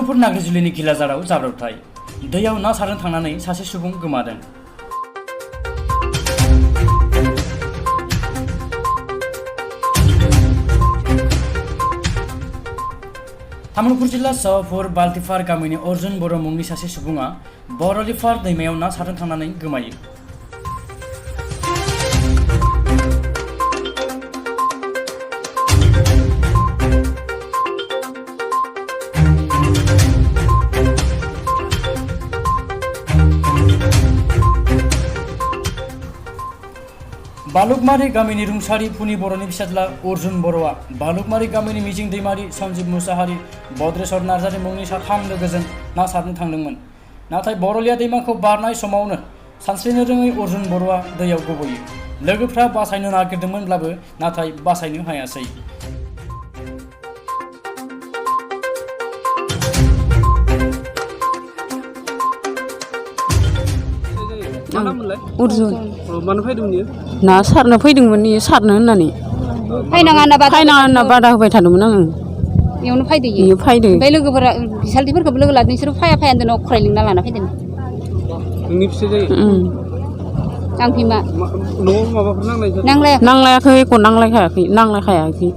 तामुलपुर नाग्रिजुलिनि घिलाजाराव जाब्रबथाय दैयाव ना सारनो थांनानै सासे सुबुं गोमादों। तामुलपुर जिल्ला सावफुर बाल्टिफार गामिनि अर्जुन बर' मुंनि सासे सुबुङा बरलिफार दैमायाव ना सारनो थांनानै गोमायो। बालुकमारी गामिनि रुंसारि फुनि बर'नि फिसाज्ला अर्जुन बर'आ बालुकमारी गामिनि मिजिं दैमारि, सन्जीब मुसाहारि, बद्रेश्वर नार्जारि मुंनि साथाम लोगोजों ना सारनो थांदोंमोन। नाथाय बरलिया दैमाखौ बारनाय समावनो सानस्रिनो रोङै अर्जुन बर'आ दैयाव गबयो। लोगोफ्रा बासायनो नागिरदोंमोनब्लाबो नाथाय बासायनो हायासै। अर्जुन मानो फैदोंमोन इयो? ना सारनो फैदोंमोन इयो सारनो होननानै फैनाङा होनना बादा होबाय थादोंमोन आङो। इयावनो फैदो इयो फैदो। ओमफ्राय लोगोफोरा बिसालथिफोरखौबो लोगो लादों, बिसोरो फाया होनदों अख्राय लिंना लाना फैदों। नोंनि फिसाय जायो? आं बिमा। न'आव माबाफोर नांलायाखै एख' नांलायखायाखै।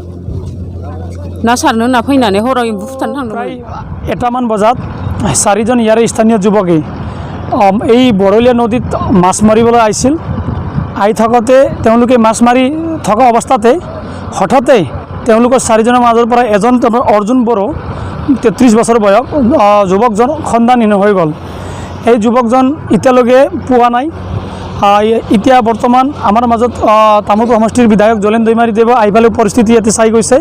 ना सारनो होनना फैनानै हराव एम्बु फुथारनो थांदोंमोन। এটামান বজাত চাৰিজন ইয়াৰে স্থানীয় যুৱকে এই বৰলীয়া নদীত মাছ মাৰিবলৈ আহিছিল। আহি থাকোঁতে তেওঁলোকে মাছ মাৰি থকা অৱস্থাতে হঠাতে তেওঁলোকৰ চাৰিজনৰ মাজৰ পৰা এজন অৰ্জুন বড়ো 33 বছৰ বয়স যুৱকজন সন্ধানহীন হৈ গ'ল। এই যুৱকজন এতিয়ালৈকে পোৱা নাই। এতিয়া বৰ্তমান আমাৰ মাজত তামুলপুৰ সমষ্টিৰ বিধায়ক জলেন দৈমাৰীদেৱে আহি পেলাই পৰিস্থিতি ইয়াতে চাই গৈছে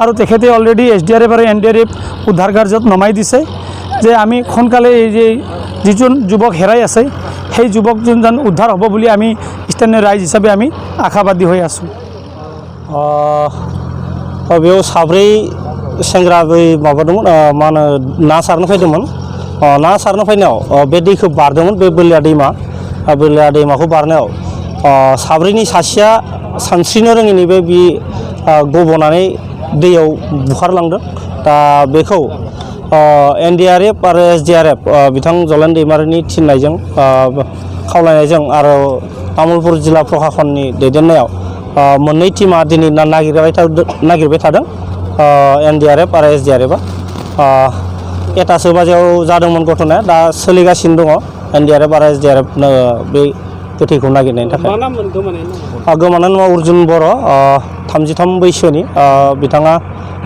আৰু তেখেতে অলৰেডি SDRF আৰু NDRF উদ্ধাৰ কাৰ্যত নমাই দিছে যে আমি সোনকালে এই যে যিজন যুৱক হেৰাই আছে সেই যুৱকজন যেন উদ্ধাৰ হ'ব বুলি আমি স্থানীয় ৰাইজ হিচাপে আমি আশাবাদী হৈ আছোঁ। बेयाव साब्रै सेंग्रा बै माबादोंमोन मा होनो ना सारनो फैदोंमोन। ना सारनो फैनायाव बे दैखौ बारदोंमोन, बे बोलिया दैमाखौ बारनायाव साब्रैनि सासेया सानस्रिनो रोङैनि बे गबनानै दैयाव बुखारलांदों। दा बेखौ NDRF आरो SDRF बिथां जलेन दैमारिनि थिननायजों खावलायनायजों आरो तामुलपुर जिल्ला प्रशासननि दैदेननायाव मोननै टीमा दिनै नागिरबाय थादों। NDRF आरो SDRF एटासो बाजियाव जादोंमोन घटनाया, दा सोलिगासिनो दङ NDRF आरो SDRF बे गोथैखौ नागिरनायनि थाखाय। गोमानाय मुङा अर्जुन बर', 33 बैसोनि। बिथाङा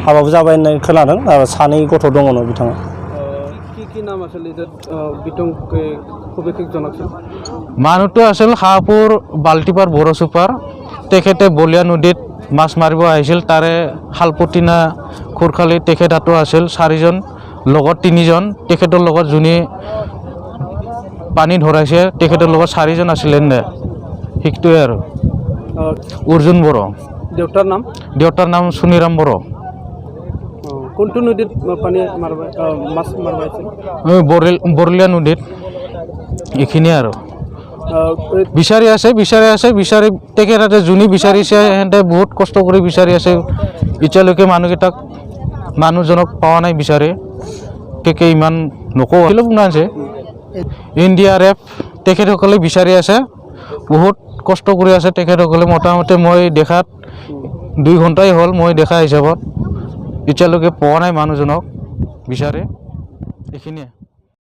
हाबाबो जाबाय होननाय खोनादों आरो सानै गथ' दङ बिथाङा। মানুহটো আছিল শাহপুৰ বাল্টিপাৰ বড়ো চুপাৰ। তেখেতে বলিয়া নদীত মাছ মাৰিব আহিছিল। তাৰে শালপতিনা খুৰখালি তেখেত হাতো আছিল। 4জন লগত 3জন তেখেতৰ লগত যোনে পানী ধৰাইছে তেখেতৰ লগত 4জন আছিলে নে সেইটোৱে আৰু। অৰ্জুন বড়ো। দেউতাৰ নাম সুনিৰাম বড়ো। কোনটো নদীত পানী মাছ মাৰিছিল? বৰলীয়া নদীত। এইখিনিয়ে আৰু বিচাৰি আছে তেখেতে যোনে বিচাৰিছে সিহঁতে বহুত কষ্ট কৰি বিচাৰি আছে। এতিয়ালৈকে মানুহজনক পোৱা নাই বিচাৰে। ইমান নকওঁ আছে। NDRF তেখেতসকলে বিচাৰি আছে, বহুত কষ্ট কৰি আছে তেখেতসকলে। মোটামুটি মই দেখাত 2 ঘণ্টাই হ'ল মই দেখা হিচাপত। এতিয়ালৈকে পোৱা নাই মানুহজনক বিচাৰে। এইখিনিয়ে।